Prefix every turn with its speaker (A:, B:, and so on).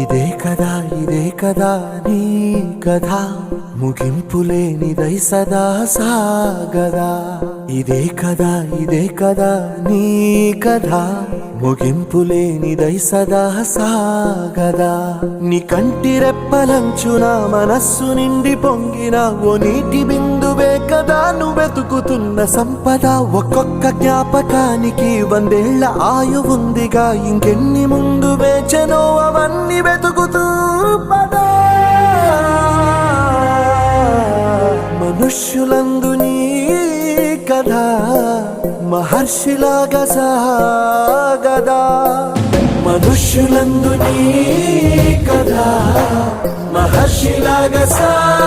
A: ఇదే కదా నీ కథ ముగింపులేనిదై సదా సాగదా ఇదే కదా నీ కథ ముగింపులేనిదై సదా సాగదా నీ కంటి రెప్పలంచున మనస్సు నిండి పొంగిన ఓ నీటి బిందువే కదా నువ్వెతుకుతున్న సంపద ఒక్కొక్క జ్ఞాపకానికి 100 ఏళ్ల ఆయువుందిగా ఇంకెన్ని ముందు వేచనో అవన్నీ వెతుకుతూ పదా మనుష్యులందు నీ కథ మహర్షిలాగా సాగదా మనుష్యులందు నీ కథ మహర్షిలాగా సాగదా